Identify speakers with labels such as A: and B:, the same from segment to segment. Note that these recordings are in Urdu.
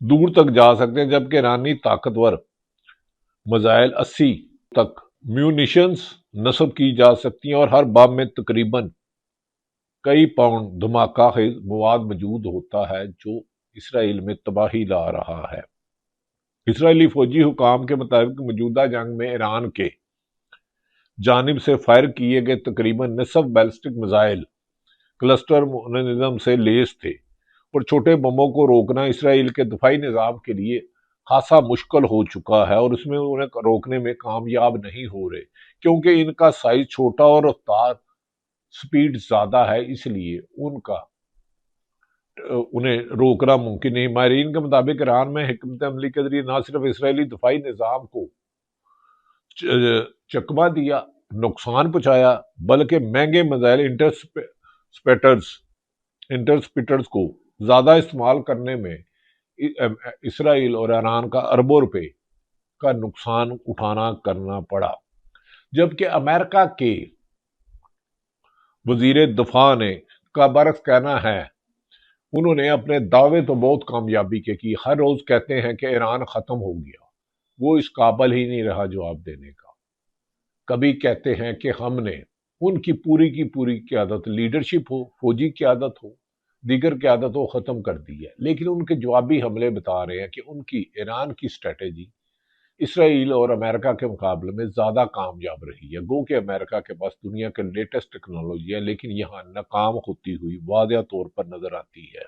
A: دور تک جا سکتے ہیں، جبکہ ایرانی طاقتور میزائل 80 تک میونیشنز نصب کی جا سکتی ہیں، اور ہر بم میں تقریباً کئی پاؤنڈ دھماکہ خیز مواد موجود ہوتا ہے جو اسرائیل میں تباہی لا رہا ہے۔ اسرائیلی فوجی حکام کے مطابق موجودہ جنگ میں ایران کے جانب سے فائر کیے گئے تقریباً نصف بیلسٹک میزائل کلسٹر منظم سے لیس تھے، اور چھوٹے بموں کو روکنا اسرائیل کے دفاعی نظام کے لیے خاصا مشکل ہو چکا ہے، اور اس میں انہیں روکنے میں کامیاب نہیں ہو رہے کیونکہ ان کا سائز چھوٹا اور رفتار سپیڈ زیادہ ہے، اس لیے انہیں روکنا ممکن نہیں۔ ماہرین کے مطابق ایران میں حکمت عملی کے ذریعے نہ صرف اسرائیلی دفاعی نظام کو چکمہ دیا، نقصان پہنچایا، بلکہ مہنگے میزائل انٹرسپٹرز کو زیادہ استعمال کرنے میں اسرائیل اور ایران کا اربوں روپے کا نقصان اٹھانا کرنا پڑا۔ جبکہ امریکہ کے وزیر دفاع نے کا برعکس کہنا ہے، انہوں نے اپنے دعوے تو بہت کامیابی کے کی، ہر روز کہتے ہیں کہ ایران ختم ہو گیا، وہ اس قابل ہی نہیں رہا جواب دینے کا۔ کبھی کہتے ہیں کہ ہم نے ان کی پوری قیادت، لیڈرشپ ہو، فوجی قیادت ہو، دیگر قیادت ہو، ختم کر دی ہے، لیکن ان کے جوابی حملے بتا رہے ہیں کہ ان کی ایران کی اسٹریٹجی اسرائیل اور امریکہ کے مقابلے میں زیادہ کامیاب رہی ہے۔ گو کہ امریکہ کے پاس دنیا کے لیٹسٹ ٹیکنالوجی ہے، لیکن یہاں ناکام ہوتی ہوئی واضح طور پر نظر آتی ہے۔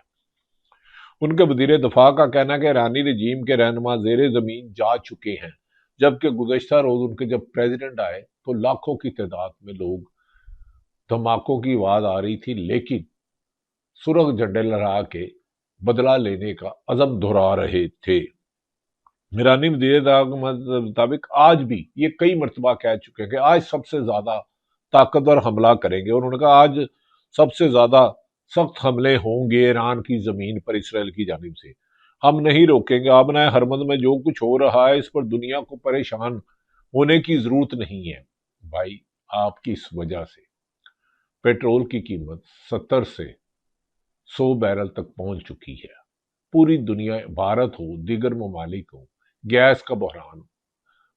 A: ان کے وزیر دفاع کا کہنا ہے کہ ایرانی رجیم کے رہنما زیر زمین جا چکے ہیں، جبکہ گزشتہ روز ان کے جب پریزیڈنٹ آئے تو لاکھوں کی تعداد میں لوگ دھماکوں کی آواز آ رہی تھی، لیکن سرخ جھنڈے لہرا کے بدلہ لینے کا عزم دہرا رہے تھے۔ ایرانی وزیر دفاع کے مطابق آج بھی یہ کئی مرتبہ کہہ چکے ہیں کہ آج سب سے زیادہ طاقتور حملہ کریں گے، اور انہوں نے کہا آج سب سے زیادہ سخت حملے ہوں گے ایران کی زمین پر اسرائیل کی جانب سے، ہم نہیں روکیں گے۔ آبنہ حرمز میں جو کچھ ہو رہا ہے اس پر دنیا کو پریشان ہونے کی ضرورت نہیں ہے۔ بھائی، آپ کی اس وجہ سے پیٹرول کی قیمت 70 سے 100 بیرل تک پہنچ چکی ہے۔ پوری دنیا، بھارت ہو، دیگر ممالک ہو، گیس کا بحران،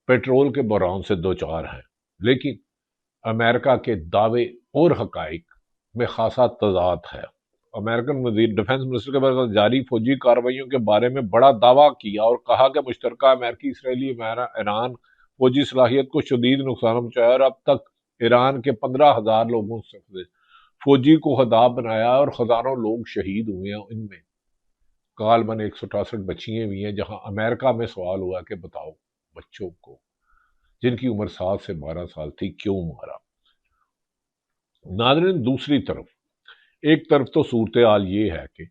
A: پیٹرول کے بحران سے دوچار ہیں، لیکن امریکہ کے دعوے اور حقائق میں خاصا تضاد ہے۔ امریکن وزیر ڈیفنس منسٹر کے بعد جاری فوجی کارروائیوں کے بارے میں بڑا دعویٰ کیا اور کہا کہ مشترکہ امریکی اسرائیلی ایران فوجی صلاحیت کو شدید نقصان پہنچایا، اور اب تک ایران کے 15,000 لوگوں سے فوجی کو ہدف بنایا اور ہزاروں لوگ شہید ہوئے ہیں، ان میں غالباً 168 بچیاں بھی ہیں، جہاں امریکہ میں سوال ہوا کہ بتاؤ بچوں کو جن کی عمر 7 سے 12 سال تھی کیوں مارا۔ ناظرین، دوسری طرف ایک طرف تو صورتحال یہ ہے کہ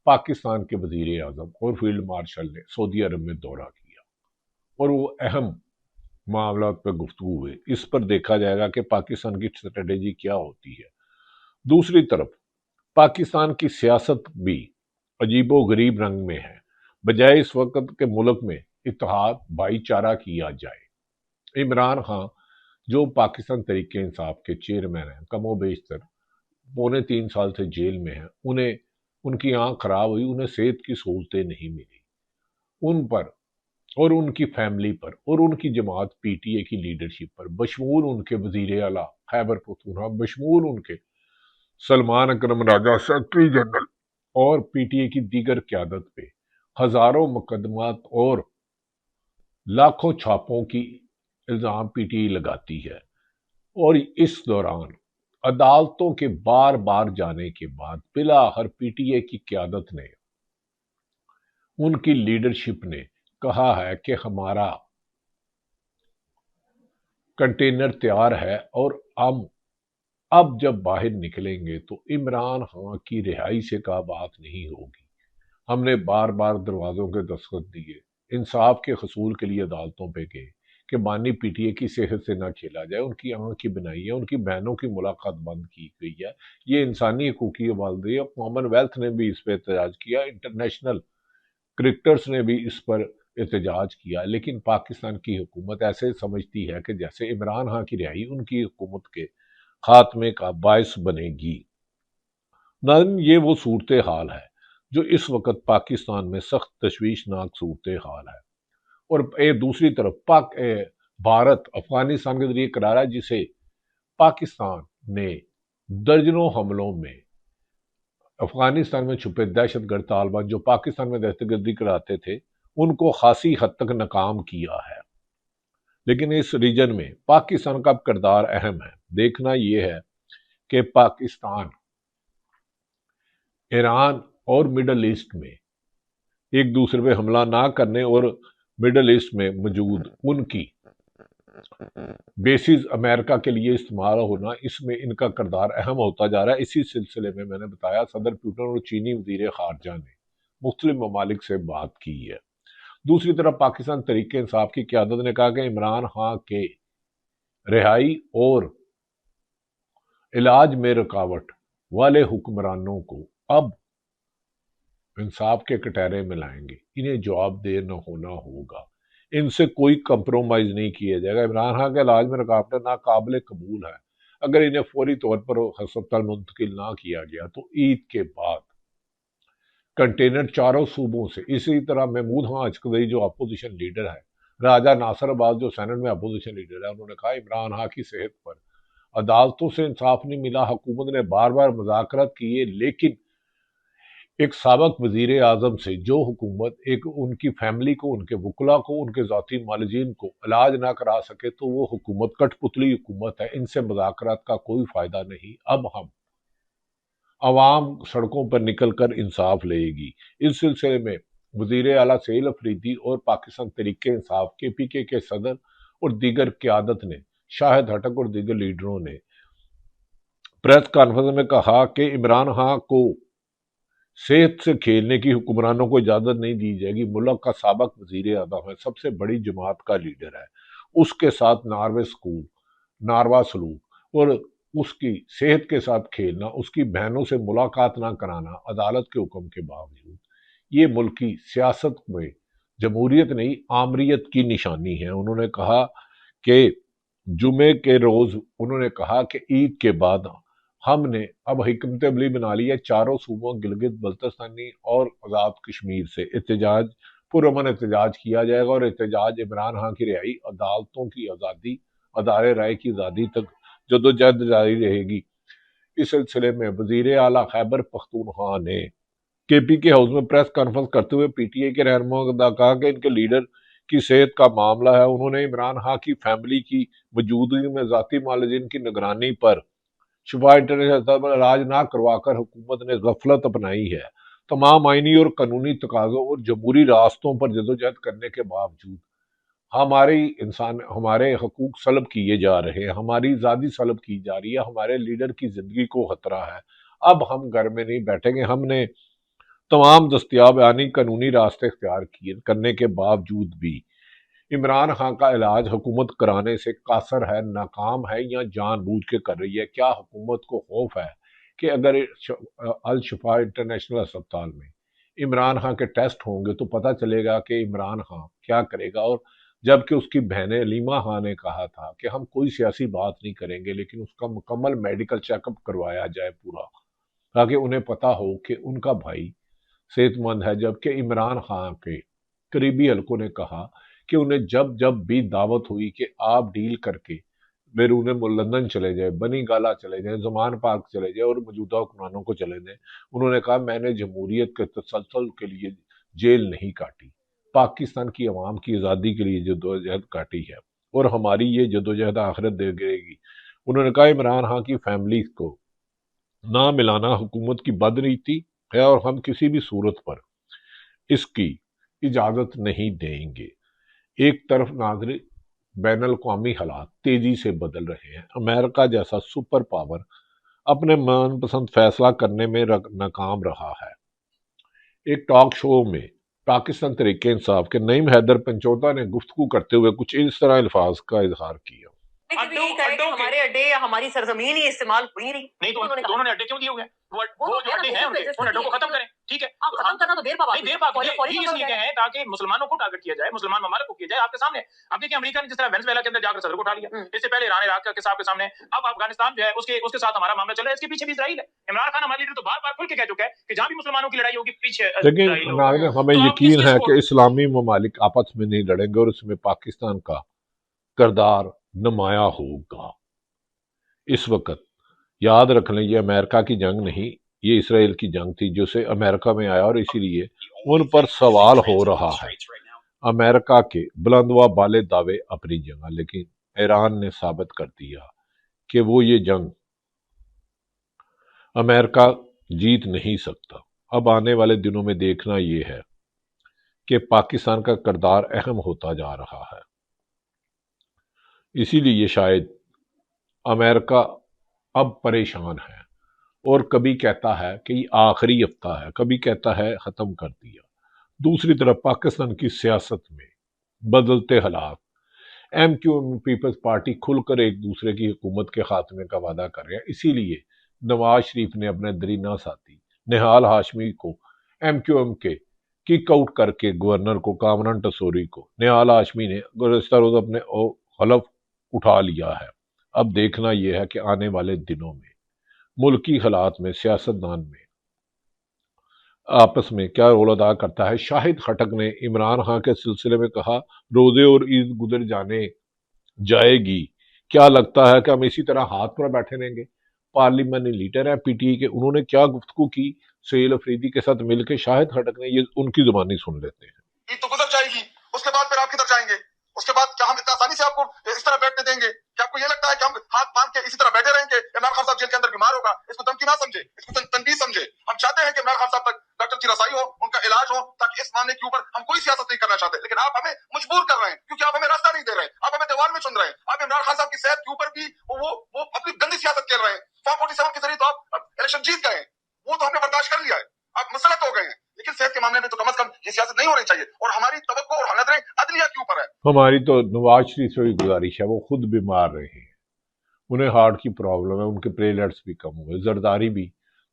A: پاکستان کے وزیر اعظم اور فیلڈ مارشل نے سعودی عرب میں دورہ کیا اور وہ اہم معاملات پر گفتگو ہوئے، اس پر دیکھا جائے گا کہ پاکستان کی اسٹریٹجی کیا ہوتی ہے۔ دوسری طرف پاکستان کی سیاست بھی عجیب و غریب رنگ میں ہے، بجائے اس وقت کے ملک میں اتحاد بھائی چارہ کیا جائے۔ عمران خان جو پاکستان تحریک انصاف کے چیئرمین ہیں، کم و بیشتر 2.25 سال سے جیل میں ہیں، ان کی آنکھ خراب ہوئی، انہیں صحت کی سہولتیں نہیں ملی، ان پر اور ان کی فیملی پر اور ان کی جماعت پی ٹی اے کی لیڈرشپ پر، بشمول ان کے وزیر اعلیٰ خیبر پختونخوا، بشمول ان کے سلمان اکرم راجہ سیکرٹری جنرل اور پی ٹی اے کی دیگر قیادت پہ ہزاروں مقدمات اور لاکھوں چھاپوں کی الزام پی ٹی اے لگاتی ہے، اور اس دوران عدالتوں کے بار بار جانے کے بعد بالآخر پی ٹی اے کی قیادت نے، ان کی لیڈرشپ نے کہا ہے کہ ہمارا کنٹینر تیار ہے، اور ہم اب جب باہر نکلیں گے تو عمران خان کی رہائی سے کا بات نہیں ہوگی۔ ہم نے بار بار دروازوں کے دستخط دیے، انصاف کے حصول کے لیے عدالتوں پہ گئے کہ بانی پی ٹی اے کی صحت سے نہ کھیلا جائے، ان کی آنکھ کی بنائی ہے، ان کی بہنوں کی ملاقات بند کی گئی ہے، یہ انسانی حقوق کی پابندی ہے۔ کامن ویلتھ نے بھی اس پہ احتجاج کیا، انٹرنیشنل کرکٹرز نے بھی اس پر احتجاج کیا، لیکن پاکستان کی حکومت ایسے سمجھتی ہے کہ جیسے عمران خان کی رہائی ان کی حکومت کے خاتمے کا باعث بنے گی۔ ناظرین، یہ وہ صورتحال ہے جو اس وقت پاکستان میں سخت تشویشناک صورتحال ہے، اور ایک دوسری طرف بھارت افغانستان کے ذریعے کرا رہا ہے، جسے پاکستان نے درجنوں حملوں میں افغانستان میں چھپے دہشت گرد طالبان جو پاکستان میں دہشت گردی کراتے تھے ان کو خاصی حد تک ناکام کیا ہے۔ لیکن اس ریجن میں پاکستان کا کردار اہم ہے۔ دیکھنا یہ ہے کہ پاکستان ایران اور مڈل ایسٹ میں ایک دوسرے پہ حملہ نہ کرنے اور مڈل ایسٹ میں موجود ان کی بیسز امریکہ کے لیے استعمال ہونا، اس میں ان کا کردار اہم ہوتا جا رہا ہے۔ اسی سلسلے میں نے بتایا صدر پوٹن اور چینی وزیر خارجہ نے مختلف ممالک سے بات کی ہے۔ دوسری طرف پاکستان تحریک انصاف کی قیادت نے کہا کہ عمران خان کے رہائی اور علاج میں رکاوٹ والے حکمرانوں کو اب انصاف کے کٹہرے میں لائیں گے، انہیں جواب دہ نہ ہونا ہوگا، ان سے کوئی کمپرومائز نہیں کیا جائے گا۔ عمران خان کے علاج میں رکاوٹیں ناقابل قبول ہے، اگر انہیں فوری طور پر ہسپتال منتقل نہ کیا گیا تو عید کے بعد کنٹینر چاروں صوبوں سے، اسی طرح محمود خان اچکزئی جو اپوزیشن لیڈر ہے، راجہ ناصر عباس جو سینٹ میں اپوزیشن لیڈر ہے، انہوں نے کہا عمران خان کی صحت پر عدالتوں سے انصاف نہیں ملا، حکومت نے بار بار مذاکرات کیے، لیکن ایک سابق وزیر اعظم سے جو حکومت ایک ان کی فیملی کو، ان کے وکلا کو، ان کے ذاتی معالجین کو علاج نہ کرا سکے تو وہ حکومت کٹ پتلی حکومت ہے، ان سے مذاکرات کا کوئی فائدہ نہیں۔ اب ہم عوام سڑکوں پر نکل کر انصاف لے گی۔ اس سلسلے میں وزیر اعلیٰ سہیل افریدی اور پاکستان تحریک انصاف KPK کے صدر اور دیگر قیادت نے، شاہد ہٹک اور دیگر لیڈروں نے پریس کانفرنس میں کہا کہ عمران خان کو صحت سے کھیلنے کی حکمرانوں کو اجازت نہیں دی جائے گی۔ ملک کا سابق وزیر اعظم ہے، سب سے بڑی جماعت کا لیڈر ہے، اس کے ساتھ ناروا سلوک اور اس کی صحت کے ساتھ کھیلنا، اس کی بہنوں سے ملاقات نہ کرانا عدالت کے حکم کے باوجود، یہ ملکی سیاست میں جمہوریت نہیں آمریت کی نشانی ہے۔ انہوں نے کہا کہ جمعے کے روز انہوں نے کہا کہ عید کے بعد ہم نے اب حکمت عملی بنا لی ہے، چاروں صوبوں گلگت بلتستانی اور آزاد کشمیر سے احتجاج، پرامن احتجاج کیا جائے گا، اور احتجاج عمران خان کی رہائی، عدالتوں کی آزادی، ادارے رائے کی آزادی تک جدوجہد جاری رہے گی۔ اس سلسلے میں وزیر اعلیٰ خیبر پختونخوا نے KPK ہاؤس میں پریس کانفرنس کرتے ہوئے PTI کے رہنماؤں کا کہا کہ ان کے لیڈر کی صحت کا معاملہ ہے۔ انہوں نے عمران خان کی فیملی کی موجودگی میں ذاتی معالجین کی نگرانی پر شفا انٹرنیشنل پر علاج نہ کروا کر حکومت نے غفلت اپنائی ہے۔ تمام آئینی اور قانونی تقاضوں اور جمہوری راستوں پر جدوجہد کرنے کے باوجود ہمارے حقوق سلب کیے جا رہے ہیں، ہماری آزادی سلب کی جا رہی ہے، ہمارے لیڈر کی زندگی کو خطرہ ہے۔ اب ہم گھر میں نہیں بیٹھیں گے، ہم نے تمام دستیاب یعنی قانونی راستے اختیار کرنے کے باوجود بھی عمران خان کا علاج حکومت کرانے سے قاصر ہے، ناکام ہے یا جان بوجھ کے کر رہی ہے۔ کیا حکومت کو خوف ہے کہ اگر الشفا انٹرنیشنل ہسپتال میں عمران خان کے ٹیسٹ ہوں گے تو پتہ چلے گا کہ عمران خان کیا کرے گا، اور جبکہ اس کی بہن علیمہ خان نے کہا تھا کہ ہم کوئی سیاسی بات نہیں کریں گے، لیکن اس کا مکمل میڈیکل چیک اپ کروایا جائے پورا، تاکہ انہیں پتہ ہو کہ ان کا بھائی صحت مند ہے۔ جبکہ عمران خان کے قریبی حلقوں نے کہا کہ انہیں جب بھی دعوت ہوئی کہ آپ ڈیل کر کے بیرون لندن چلے جائیں، بنی گالا چلے جائیں، زمان پارک چلے جائیں اور موجودہ حکمرانوں کو چلے جائیں، انہوں نے کہا میں نے جمہوریت کے تسلسل کے لیے جیل نہیں کاٹی، پاکستان کی عوام کی آزادی کے لیے جدوجہد کاٹی ہے، اور ہماری یہ جدوجہد آخرت دے گئے گی۔ انہوں نے کہا عمران خان کی فیملی کو نہ ملانا حکومت کی بدنیتی ہے اور ہم کسی بھی صورت پر اس کی اجازت نہیں دیں گے۔ ایک طرف ناظرین بین الاقوامی حالات تیزی سے بدل رہے ہیں، امریکہ جیسا سپر پاور اپنے من پسند فیصلہ کرنے میں ناکام رہا ہے۔ ایک ٹاک شو میں پاکستان تحریک انصاف کے نعیم حیدر پنچوتا نے گفتگو کرتے ہوئے کچھ اس طرح الفاظ کا اظہار کیا۔
B: ہمارے اڈے یا ہماری سرزمین ہی استعمال ہوئی نہیں تو انہوں نے اڈے کیوں دیے ہوئے ہیں؟ وہ جو اڈے ہیں ان اڈوں کو ختم کریں، ٹھیک ہے؟ ختم کرنا تو دیر بعد اس لیے کہے ہیں تاکہ مسلمانوں کو ٹارگٹ کیا جائے، مسلمان ممالک کو کیا جائے آپ کے سامنے۔ اب دیکھیں امریکہ نے جس طرح وینزویلا کے اندر جا کر صدر کو اٹھا لیا، اس سے پہلے ایران عراق کے صاحب کے سامنے، اب افغانستان جو ہے اس کے ساتھ ہمارا معاملہ چل رہا ہے، اس کے پیچھے بھی اسرائیل ہے۔ عمران خان ہمارے لیڈر تو بار بار کھل کے کہہ چکا ہے کہ جہاں بھی مسلمانوں کی لڑائی ہوگی پیچھے
A: لیکن ناظرین ہمیں یقین ہے کہ اسلامی ممالک آپس میں نہیں لڑیں گے اور اس میں پاکستان کا کردار نمایاں ہوگا۔ اس وقت یاد رکھ لیں یہ امریکہ کی جنگ نہیں، یہ اسرائیل کی جنگ تھی جو سے امریکہ میں آیا، اور اسی لیے ان پر سوال ہو رہا ہے۔ امریکہ کے بلند و بالے دعوے اپنی جگہ، لیکن ایران نے ثابت کر دیا کہ وہ یہ جنگ امریکہ جیت نہیں سکتا۔ اب آنے والے دنوں میں دیکھنا یہ ہے کہ پاکستان کا کردار اہم ہوتا جا رہا ہے، اسی لیے شاید امریکہ اب پریشان ہے اور کبھی کہتا ہے کہ یہ آخری ہفتہ ہے، کبھی کہتا ہے ختم کر دیا۔ دوسری طرف پاکستان کی سیاست میں بدلتے حالات، ایم کیو ایم پیپلز پارٹی کھل کر ایک دوسرے کی حکومت کے خاتمے کا وعدہ کر رہے ہیں، اسی لیے نواز شریف نے اپنے درینہ ساتھی نہال ہاشمی کو ایم کیو ایم کے کک آؤٹ کر کے گورنر کو کامران ٹسوری کو نہال ہاشمی نے گزشتہ روز اپنے حلف اٹھا لیا ہے۔ اب دیکھنا یہ ہے کہ آنے والے دنوں میں ملکی حالات میں سیاستدان میں آپس میں کیا رول ادا کرتا ہے۔ شاہد خٹک نے عمران خان کے سلسلے میں کہا روزے اور عید گزر جائے گی، کیا لگتا ہے کہ ہم اسی طرح ہاتھ پر بیٹھے رہیں گے؟ پارلیمانی لیڈر ہیں پی ٹی آئی کے، انہوں نے کیا گفتگو کی سہیل افریدی کے ساتھ مل کے، شاہد خٹک نے، یہ ان کی زبانی سن لیتے ہیں۔
C: عید تو گزر جائے گی، اس کے بعد پھر آپ کدھر جائیں گے؟ اس کے بعد کیا ہم اتنا آسانی سے آپ کو اس طرح بیٹھنے دیں گے؟ کیا آپ کو یہ لگتا ہے کہ ہم ہاتھ باندھ کے اسی طرح بیٹھے رہیں گے؟ عمران خان صاحب جیل کے اندر بیمار ہوگا، اس کو دھمکی نہ سمجھے، اس کو تنقید سمجھے۔ ہم چاہتے ہیں کہ عمران خان صاحب تک ڈاکٹر کی رسائی ہو، ان کا علاج ہو، تاکہ اس معاملے کے اوپر ہم کوئی سیاست نہیں کرنا چاہتے، لیکن آپ ہمیں مجبور کر رہے ہیں کیونکہ آپ ہمیں راستہ نہیں دے رہے ہیں، آپ ہمیں دیوار میں چن رہے ہیں۔ آپ عمران خان صاحب کی صحت کے اوپر بھی وہ اپنی گندی سیاست کھیل رہے ہیں۔ فارم 47 کے ذریعے تو آپ الیکشن جیت گئے ہیں، وہ تو ہم نے برداشت کر لیا ہے، آپ مسلط ہو گئے ہیں، لیکن صحت کے معاملے میں تو کم از کم یہ سیاست نہیں ہونی چاہیے، اور ہماری توقع اور نظریں عدلیہ کے اوپر ہے۔
A: ہماری تو نواز شریف سے بھی گزارش ہے، وہ خود بیمار رہے ہیں، انہیں ہارٹ کی پرابلم ہے، ان کے پلیٹلیٹس بھی کم ہوئے، زرداری بھی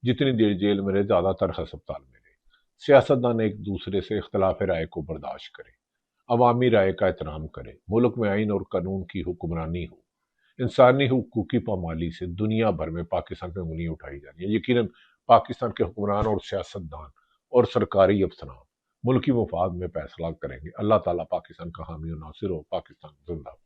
A: جتنی دیر جیل میں رہے زیادہ تر ہسپتال میں رہے۔ سیاستدان ایک دوسرے سے اختلاف رائے کو برداشت کرے، عوامی رائے کا احترام کرے، ملک میں آئین اور قانون کی حکمرانی ہو۔ انسانی حقوق کی پامالی سے دنیا بھر میں پاکستان پہ انگلیاں اٹھائی جا رہی ہیں۔ یقیناً پاکستان کے حکمران اور سیاستدان اور سرکاری افسران ملکی مفاد میں فیصلہ کریں گے۔ اللہ تعالیٰ پاکستان کا حامی و ناصر ہو۔ پاکستان زندہ باد۔